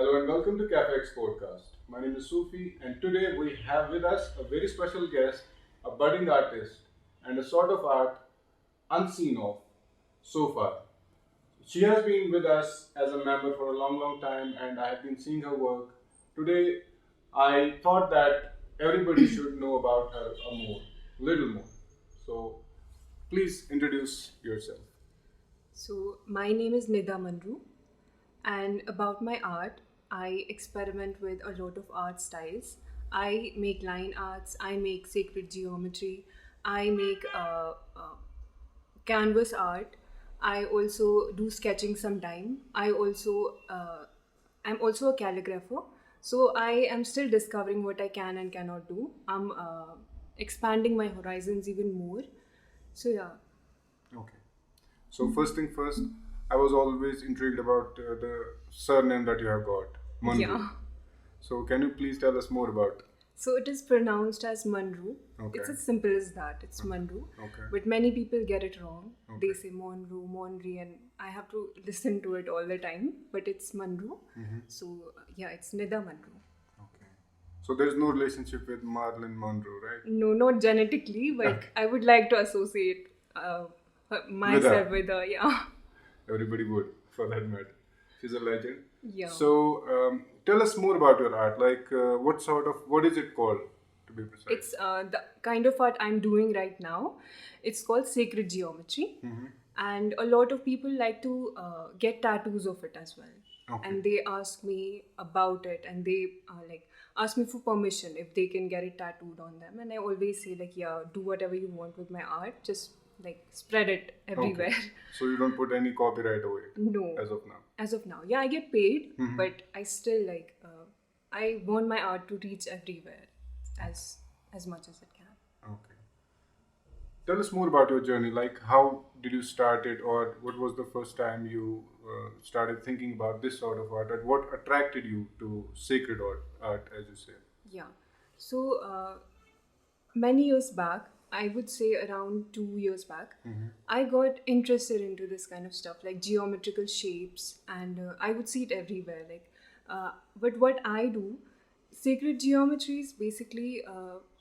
Hello and welcome to CafeX podcast. My name is Sufi, and today we have with us a very special guest, a budding artist, and a sort of art unseen of so far. She has been with us as a member for a long, long time, and I have been seeing her work. Today, I thought that everybody should know about her a more, little more. So, please introduce yourself. So, my name is Nida Monroe, and about my art, I experiment with a lot of art styles. I make line arts, I make sacred geometry, I make canvas art. I also do sketching sometime. I'm also a calligrapher. So I am still discovering what I can and cannot do. I'm expanding my horizons even more. So yeah. Okay. So first thing first, I was always intrigued about the surname that you have got, Monroe. Yeah. So can you please tell us more about? So it is pronounced as Monroe. Okay. It's as simple as that. It's Monroe. Okay. But many people get it wrong. Okay. They say Monroe, Monri, and I have to listen to it all the time. But it's Monroe. So yeah, it's Nida Monroe. Okay. So there's no relationship with Marilyn Monroe, right? No, not genetically, but Okay. I would like to associate myself with her. Yeah. Everybody would, for that matter. She's a legend. Yeah. So tell us more about your art. Like, what is it called, to be precise? It's the kind of art I'm doing right now. It's called sacred geometry, and a lot of people like to get tattoos of it as well. Okay. And they ask me about it, and they like ask me for permission if they can get it tattooed on them. And I always say like, yeah, do whatever you want with my art. Just like spread it everywhere. Okay. So you don't put any copyright over it? No. As of now? As of now, yeah, I get paid, but I still like I want my art to reach everywhere as much as it can. Okay. Tell us more about your journey. Like, how did you start it, or what was the first time you started thinking about this sort of art, and what attracted you to sacred art, as you say? Yeah. So many years back, I would say around 2 years back, I got interested into this kind of stuff like geometrical shapes, and I would see it everywhere. But what I do, sacred geometry is basically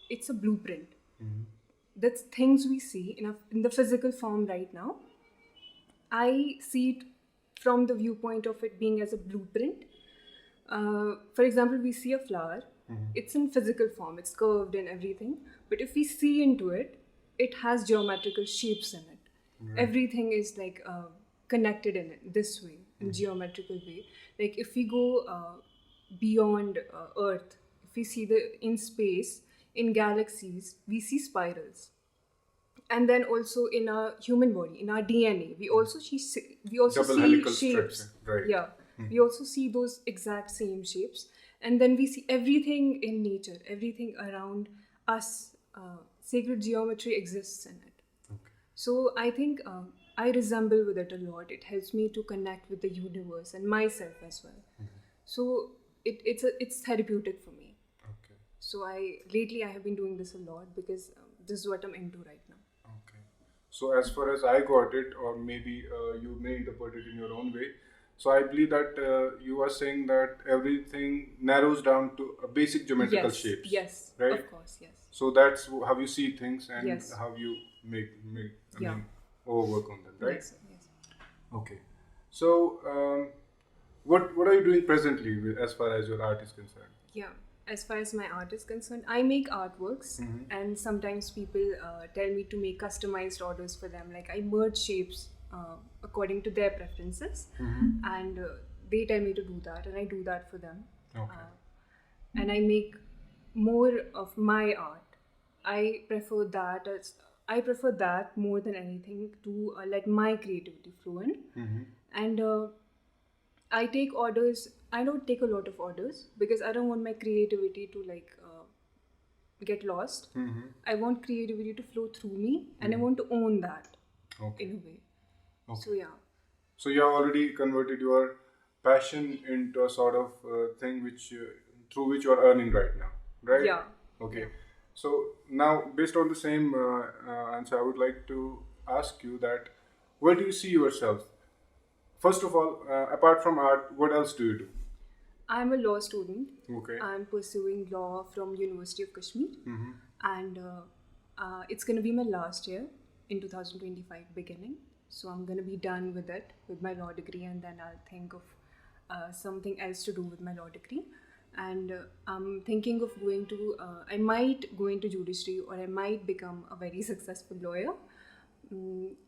it's a blueprint. That's things we see in the physical form right now. I see it from the viewpoint of it being as a blueprint. For example, we see a flower. It's in physical form. It's curved and everything. But if we see into it, it has geometrical shapes in it. Everything is like connected in it this way, in geometrical way. Like if we go beyond Earth, if we see in space, in galaxies, we see spirals. And then also in our human body, in our DNA, we also see Double helical shapes. structure, right? Yeah, we also see those exact same shapes, and then we see everything in nature, everything around us. Sacred geometry exists in it. Okay. So I think I resemble with it a lot. It helps me to connect with the universe and myself as well. So it's therapeutic for me. Okay. So lately I have been doing this a lot because this is what I'm into right now. Okay. So as far as I got it, or maybe you may interpret it in your own way. So I believe that you are saying that everything narrows down to a basic geometrical shapes. Yes, right? of course, yes. So that's how you see things and Yes. how you make Yeah. overwork on them, right? Yes, yes. Okay. So what are you doing presently as far as your art is concerned? Yeah, as far as my art is concerned, I make artworks, and sometimes people tell me to make customized orders for them. Like I merge shapes according to their preferences, and they tell me to do that, and I do that for them. Okay. And I make more of my art. I prefer that more than anything to let my creativity flow in, and I take orders. I don't take a lot of orders because I don't want my creativity to get lost. I want creativity to flow through me, and I want to own that Okay. in a way. Okay. So yeah. So you have already converted your passion into a sort of thing through which you are earning right now, right? Yeah. Okay. So now, based on the same answer, I would like to ask you that where do you see yourself? First of all, apart from art, what else do you do? I'm a law student. Okay. I'm pursuing law from University of Kashmir, Mm-hmm. and it's gonna be my last year in 2025 beginning. So I'm gonna be done with it with my law degree, and then I'll think of something else to do with my law degree. And I'm thinking of going to. I might go into judiciary, or I might become a very successful lawyer.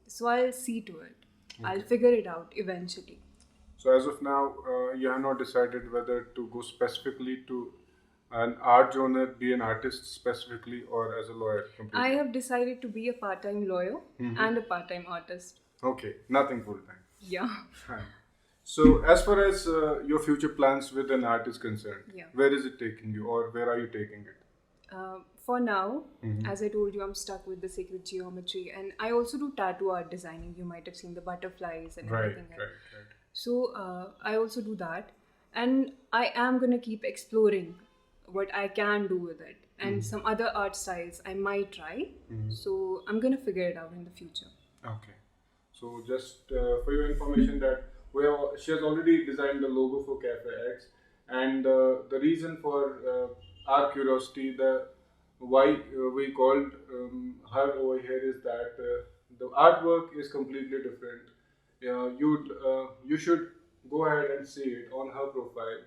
So I'll see to it. I'll figure it out eventually. So as of now, you have not decided whether to go specifically to an art genre, be an artist specifically, or as a lawyer completely. I have decided to be a part-time lawyer and a part-time artist. Okay, nothing full time. Yeah. Fine. So as far as your future plans with an art is concerned, Yeah. where is it taking you, or where are you taking it? For now, as I told you, I'm stuck with the sacred geometry, and I also do tattoo art designing. You might have seen the butterflies and Right, everything. right. So I also do that, and I am gonna keep exploring what I can do with it, and some other art styles I might try. So I'm gonna figure it out in the future. Okay. So just for your information that she has already designed the logo for Cafe X, and the reason for our curiosity, the why we called her over here is that the artwork is completely different. You should go ahead and see it on her profile.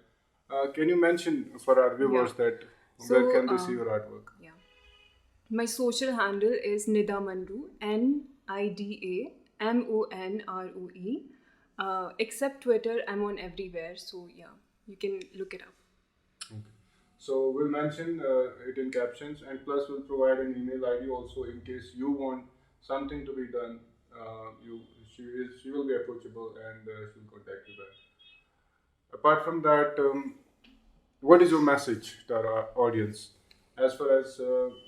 Can you mention for our viewers that where So, can they see your artwork? Yeah. My social handle is Nida Monroe, NIDAMONROE. Except Twitter, I'm on everywhere. So yeah, you can look it up. Okay. So we'll mention it in captions, and plus we'll provide an email ID also in case you want something to be done. She will be approachable, and she'll contact you back. Apart from that, what is your message to our audience? As far as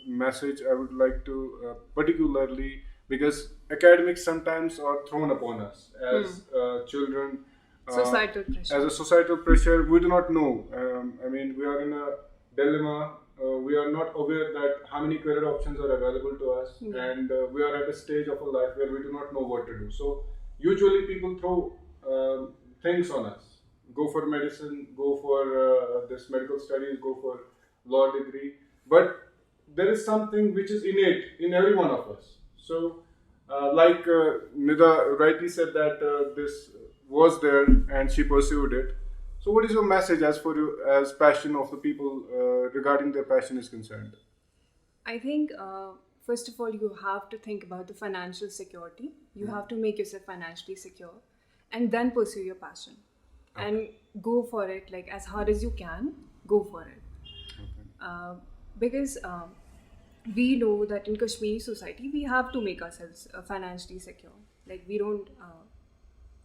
message, I would like to particularly because academics sometimes are thrown upon us as children. Societal pressure. As a societal pressure, we do not know. I mean, we are in a dilemma. We are not aware that how many career options are available to us, and we are at a stage of our life where we do not know what to do. So, usually people throw things on us. Go for medicine. Go for this medical studies. Go for law degree. But there is something which is innate in every one of us. So, like Nida rightly said that this was there and she pursued it. So, what is your message as for you as passion of the people regarding their passion is concerned? I think first of all, you have to think about the financial security. You have to make yourself financially secure, and then pursue your passion, and go for it like as hard as you can. Go for it. Because we know that in Kashmiri society we have to make ourselves financially secure. Like we don't.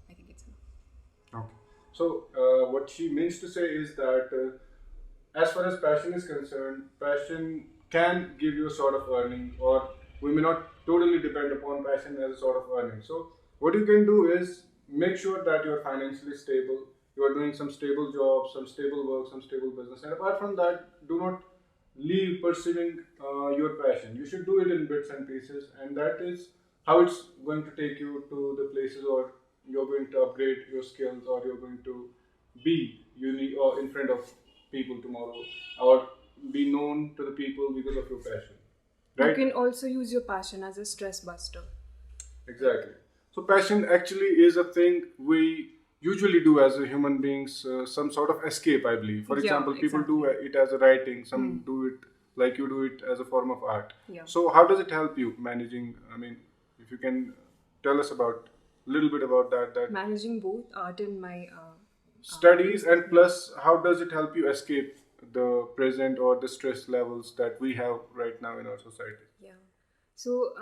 I think it's enough. Okay. So, what she means to say is that as far as passion is concerned, passion can give you a sort of earning, or we may not totally depend upon passion as a sort of earning. So, what you can do is make sure that you're financially stable, you are doing some stable job, some stable work, some stable business, and apart from that, do not leave pursuing your passion. You should do it in bits and pieces, and that is how it's going to take you to the places, or you're going to upgrade your skills, or you're going to be unique or in front of people tomorrow, or be known to the people because of your passion. You Right? can also use your passion as a stress buster. Exactly. So passion actually is a thing we usually do as a human beings, some sort of escape, I believe. For Yeah, example, people do it as a writing, some do it like you do it as a form of art. Yeah. So how does it help you managing? I mean, if you can tell us about a little bit about that Managing both art and my studies, and plus how does it help you escape the present or the stress levels that we have right now in our society? yeah. So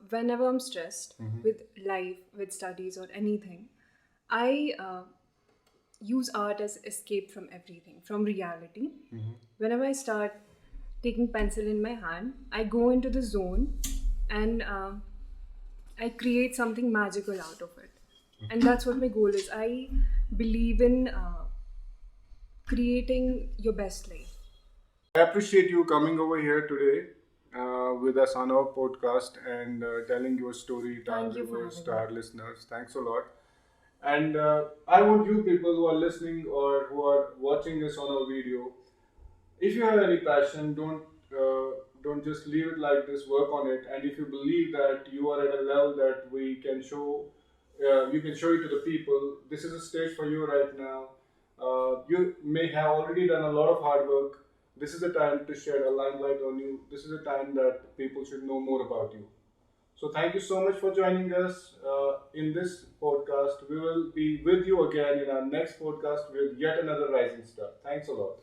whenever I'm stressed with life, with studies or anything, I use art as escape from everything, from reality. Whenever I start taking pencil in my hand, I go into the zone, and I create something magical out of it. And that's what my goal is. I believe in creating your best life. I appreciate you coming over here today with us on our podcast and telling your story to our Thank you for viewers, having to me. our listeners. Thanks a lot. And I want you people who are listening or who are watching this on our video, if you have any passion, don't just leave it like this. Work on it, and if you believe that you are at a level that we can show, you can show it to the people. This is a stage for you right now. You may have already done a lot of hard work. This is the time to shed a limelight on you. This is the time that people should know more about you. So thank you so much for joining us in this podcast. We will be with you again in our next podcast with yet another rising star. Thanks a lot.